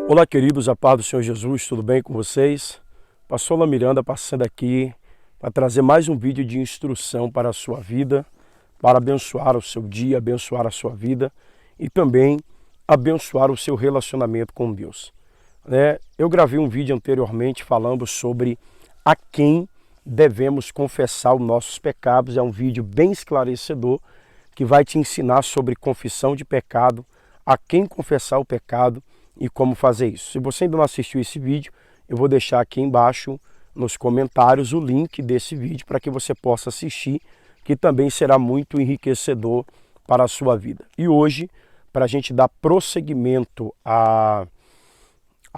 Olá, queridos, a paz do Senhor Jesus, tudo bem com vocês? Pastor Alan Miranda passando aqui para trazer mais um vídeo de instrução para a sua vida, para abençoar o seu dia, abençoar a sua vida e também abençoar o seu relacionamento com Deus. Eu gravei um vídeo anteriormente falando sobre a quem devemos confessar os nossos pecados. É um vídeo bem esclarecedor que vai te ensinar sobre confissão de pecado, a quem confessar o pecado e como fazer isso. Se você ainda não assistiu esse vídeo, eu vou deixar aqui embaixo nos comentários o link desse vídeo para que você possa assistir, que também será muito enriquecedor para a sua vida. E hoje, para a gente dar prosseguimento a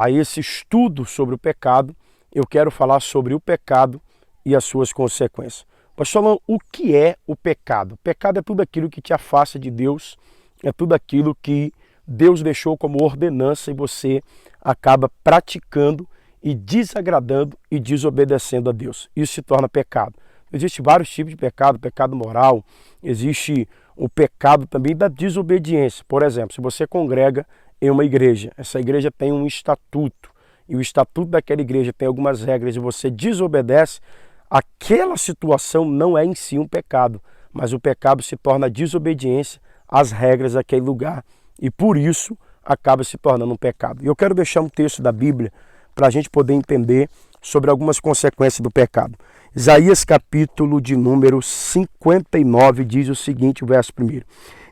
esse estudo sobre o pecado, eu quero falar sobre o pecado e as suas consequências. Pastor Alan, o que é o pecado? O pecado é tudo aquilo que te afasta de Deus, é tudo aquilo que Deus deixou como ordenança e você acaba praticando e desagradando e desobedecendo a Deus. Isso se torna pecado. Existem vários tipos de pecado, pecado moral, existe o pecado também da desobediência. Por exemplo, se você congrega em uma igreja, essa igreja tem um estatuto, e o estatuto daquela igreja tem algumas regras e você desobedece, aquela situação não é em si um pecado, mas o pecado se torna a desobediência às regras daquele lugar e por isso acaba se tornando um pecado. E eu quero deixar um texto da Bíblia para a gente poder entender sobre algumas consequências do pecado. Isaías capítulo de número 59 diz o seguinte, o verso 1.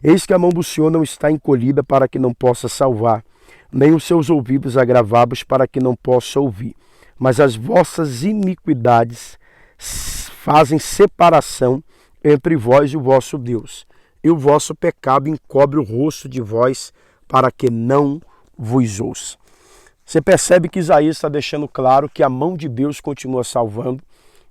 Eis que a mão do Senhor não está encolhida para que não possa salvar, nem os seus ouvidos agravados para que não possa ouvir. Mas as vossas iniquidades fazem separação entre vós e o vosso Deus, e o vosso pecado encobre o rosto de vós para que não vos ouça. Você percebe que Isaías está deixando claro que a mão de Deus continua salvando.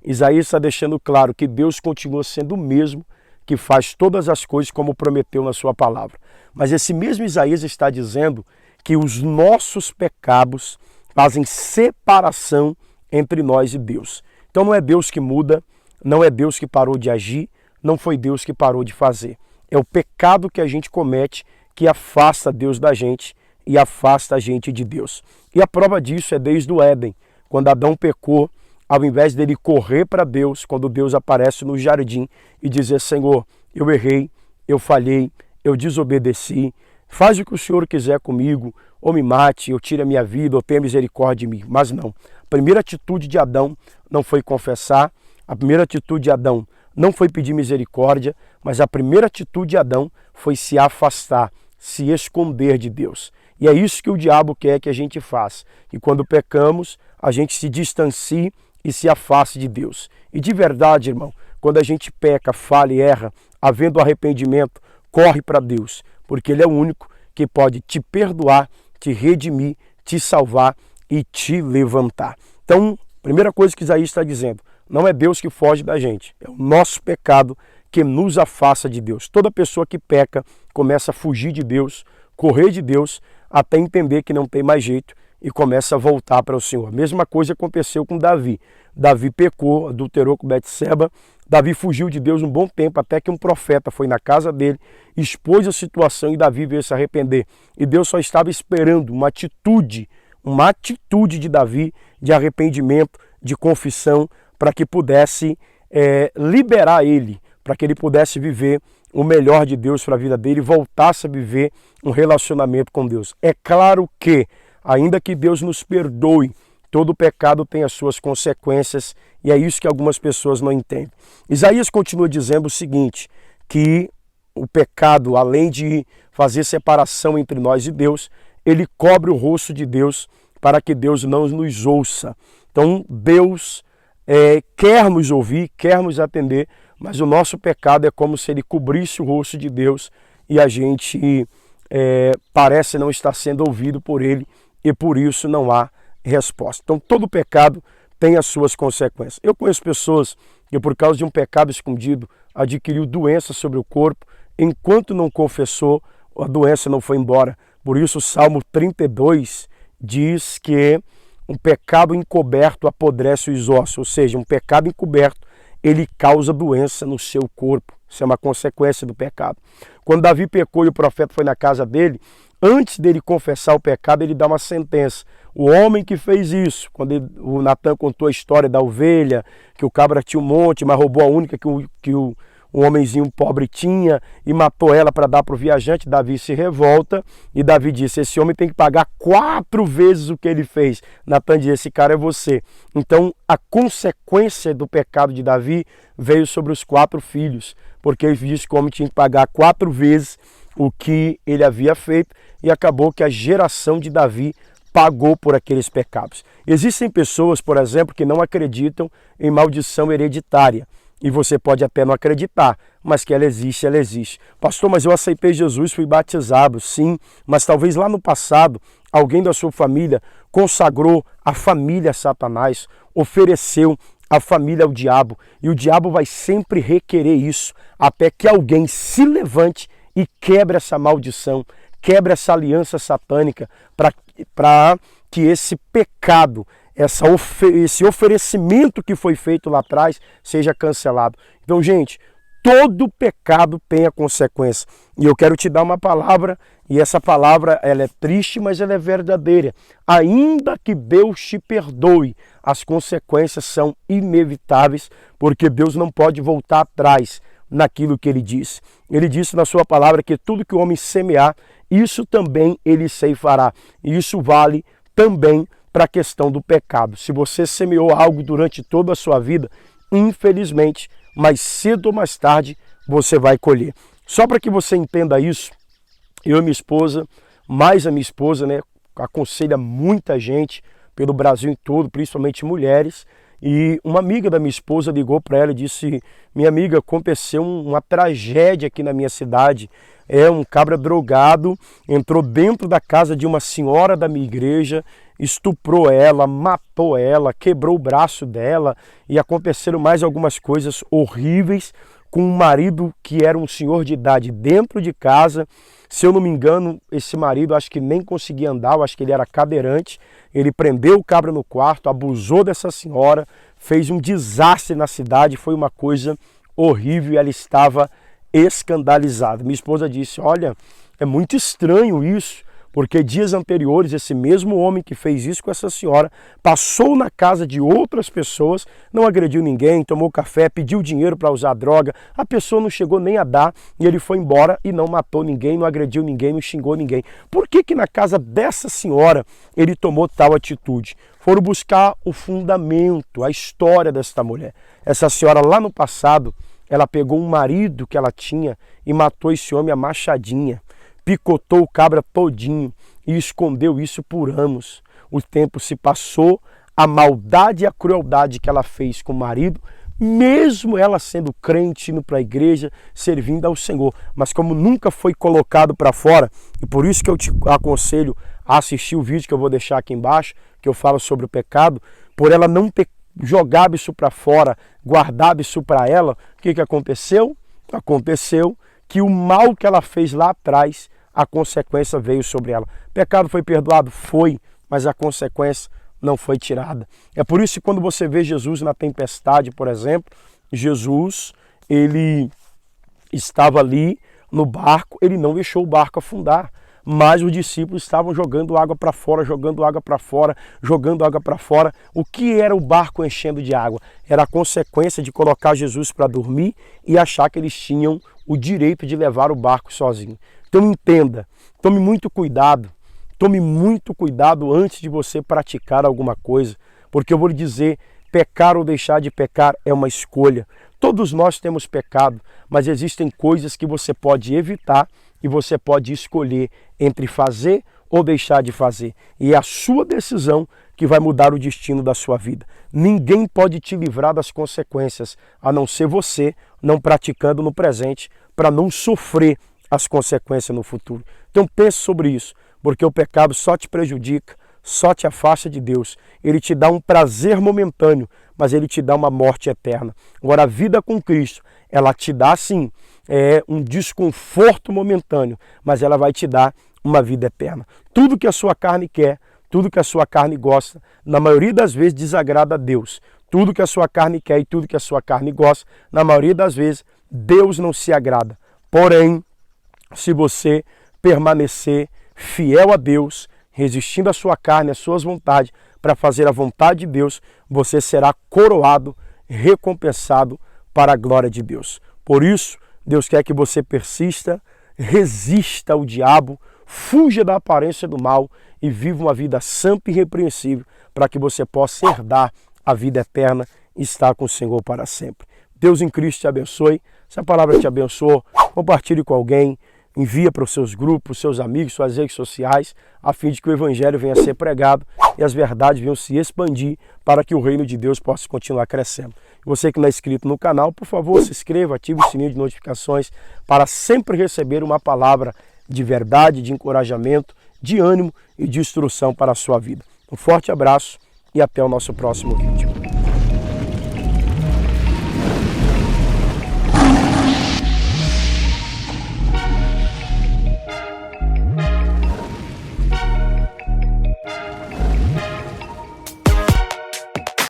Isaías está deixando claro que Deus continua sendo o mesmo que faz todas as coisas como prometeu na sua palavra. Mas esse mesmo Isaías está dizendo que os nossos pecados fazem separação entre nós e Deus. Então não é Deus que muda, não é Deus que parou de agir, não foi Deus que parou de fazer. É o pecado que a gente comete que afasta Deus da gente e afasta a gente de Deus. E a prova disso é desde o Éden, quando Adão pecou, ao invés dele correr para Deus, quando Deus aparece no jardim e dizer, Senhor, eu errei, eu falhei, eu desobedeci, faz o que o Senhor quiser comigo, ou me mate, ou tire a minha vida, ou tenha misericórdia de mim. Mas não, a primeira atitude de Adão não foi confessar, a primeira atitude de Adão não foi pedir misericórdia, mas a primeira atitude de Adão foi se afastar, se esconder de Deus. E é isso que o diabo quer que a gente faça, que quando pecamos, a gente se distancie e se afaste de Deus. E de verdade, irmão, quando a gente peca, falha e erra, havendo arrependimento, corre para Deus, porque Ele é o único que pode te perdoar, te redimir, te salvar e te levantar. Então, primeira coisa que Isaías está dizendo, não é Deus que foge da gente, é o nosso pecado que nos afasta de Deus. Toda pessoa que peca começa a fugir de Deus, correr de Deus, até entender que não tem mais jeito e começa a voltar para o Senhor. A mesma coisa aconteceu com Davi. Davi pecou, adulterou com Betseba, Davi fugiu de Deus um bom tempo, até que um profeta foi na casa dele, expôs a situação e Davi veio se arrepender. E Deus só estava esperando uma atitude de Davi de arrependimento, de confissão, para que pudesse liberar ele, para que ele pudesse viver o melhor de Deus para a vida dele e voltasse a viver um relacionamento com Deus. É claro que, ainda que Deus nos perdoe, todo pecado tem as suas consequências e é isso que algumas pessoas não entendem. Isaías continua dizendo o seguinte, que o pecado, além de fazer separação entre nós e Deus, ele cobre o rosto de Deus para que Deus não nos ouça. Então Deus quer nos ouvir, quer nos atender, mas o nosso pecado é como se ele cobrisse o rosto de Deus e a gente parece não estar sendo ouvido por ele e por isso não há resposta. Então todo pecado tem as suas consequências. Eu conheço pessoas que por causa de um pecado escondido adquiriu doença sobre o corpo, enquanto não confessou, a doença não foi embora. Por isso o Salmo 32 diz que um pecado encoberto apodrece os ossos, ou seja, um pecado encoberto ele causa doença no seu corpo. Isso é uma consequência do pecado. Quando Davi pecou e o profeta foi na casa dele, antes dele confessar o pecado, ele dá uma sentença. O homem que fez isso, quando o Natan contou a história da ovelha, que o cabra tinha um monte, mas roubou a única que o homenzinho pobre tinha e matou ela para dar para o viajante, Davi se revolta e Davi disse, esse homem tem que pagar 4 vezes o que ele fez. Natan diz, esse cara é você. Então a consequência do pecado de Davi veio sobre os 4 filhos, porque ele disse que o homem tinha que pagar 4 vezes o que ele havia feito e acabou que a geração de Davi pagou por aqueles pecados. Existem pessoas, por exemplo, que não acreditam em maldição hereditária. E você pode até não acreditar, mas que ela existe, ela existe. Pastor, mas eu aceitei Jesus, fui batizado, sim, mas talvez lá no passado, alguém da sua família consagrou a família a Satanás, ofereceu a família ao diabo, e o diabo vai sempre requerer isso, até que alguém se levante e quebre essa maldição, quebre essa aliança satânica, para que esse pecado, esse oferecimento que foi feito lá atrás seja cancelado. Então, gente, todo pecado tem a consequência. E eu quero te dar uma palavra, e essa palavra ela é triste, mas ela é verdadeira. Ainda que Deus te perdoe, as consequências são inevitáveis, porque Deus não pode voltar atrás naquilo que ele disse. Ele disse na sua palavra que tudo que o homem semear, isso também ele ceifará. E isso vale também para a questão do pecado. Se você semeou algo durante toda a sua vida, infelizmente, mais cedo ou mais tarde, você vai colher. Só para que você entenda isso, eu e minha esposa, mais a minha esposa, né, aconselha muita gente pelo Brasil todo, principalmente mulheres, e uma amiga da minha esposa ligou para ela e disse, minha amiga, aconteceu uma tragédia aqui na minha cidade, um cabra drogado entrou dentro da casa de uma senhora da minha igreja, estuprou ela, matou ela, quebrou o braço dela e aconteceram mais algumas coisas horríveis com um marido que era um senhor de idade dentro de casa. Se eu não me engano, esse marido acho que nem conseguia andar, eu acho que ele era cadeirante. Ele prendeu o cabra no quarto, abusou dessa senhora, fez um desastre na cidade, foi uma coisa horrível e ela estava escandalizada. Minha esposa disse, olha, é muito estranho isso, porque dias anteriores esse mesmo homem que fez isso com essa senhora passou na casa de outras pessoas, não agrediu ninguém, tomou café, pediu dinheiro para usar droga, a pessoa não chegou nem a dar e ele foi embora e não matou ninguém, não agrediu ninguém, não xingou ninguém. Por que que na casa dessa senhora ele tomou tal atitude? Foram buscar o fundamento, a história desta mulher. Essa senhora lá no passado, ela pegou um marido que ela tinha e matou esse homem a machadinha. Picotou o cabra todinho e escondeu isso por anos. O tempo se passou, a maldade e a crueldade que ela fez com o marido, mesmo ela sendo crente, indo para a igreja, servindo ao Senhor. Mas como nunca foi colocado para fora, e por isso que eu te aconselho a assistir o vídeo que eu vou deixar aqui embaixo, que eu falo sobre o pecado, por ela não ter jogado isso para fora, guardado isso para ela, o que aconteceu? Aconteceu que o mal que ela fez lá atrás, a consequência veio sobre ela. O pecado foi perdoado? Foi, mas a consequência não foi tirada. É por isso que quando você vê Jesus na tempestade, por exemplo, Jesus, ele estava ali no barco, ele não deixou o barco afundar, mas os discípulos estavam jogando água para fora, jogando água para fora, jogando água para fora. O que era o barco enchendo de água? Era a consequência de colocar Jesus para dormir e achar que eles tinham o direito de levar o barco sozinho. Então entenda, tome muito cuidado antes de você praticar alguma coisa, porque eu vou lhe dizer, pecar ou deixar de pecar é uma escolha. Todos nós temos pecado, mas existem coisas que você pode evitar e você pode escolher entre fazer ou deixar de fazer. E é a sua decisão que vai mudar o destino da sua vida. Ninguém pode te livrar das consequências, a não ser você não praticando no presente, para não sofrer as consequências no futuro. Então pense sobre isso, porque o pecado só te prejudica, só te afasta de Deus. Ele te dá um prazer momentâneo, mas ele te dá uma morte eterna. Agora a vida com Cristo, ela te dá sim um desconforto momentâneo, mas ela vai te dar uma vida eterna. Tudo que a sua carne quer, tudo que a sua carne gosta, na maioria das vezes desagrada a Deus. Tudo que a sua carne quer e tudo que a sua carne gosta, na maioria das vezes Deus não se agrada. Porém, se você permanecer fiel a Deus, resistindo à sua carne, às suas vontades, para fazer a vontade de Deus, você será coroado, recompensado para a glória de Deus. Por isso, Deus quer que você persista, resista ao diabo, fuja da aparência do mal e viva uma vida santa e irrepreensível para que você possa herdar a vida eterna e estar com o Senhor para sempre. Deus em Cristo te abençoe. Se a palavra te abençoou, compartilhe com alguém, envia para os seus grupos, seus amigos, suas redes sociais, a fim de que o Evangelho venha a ser pregado e as verdades venham se expandir para que o reino de Deus possa continuar crescendo. Você que não é inscrito no canal, por favor, se inscreva, ative o sininho de notificações para sempre receber uma palavra de verdade, de encorajamento, de ânimo e de instrução para a sua vida. Um forte abraço e até o nosso próximo vídeo.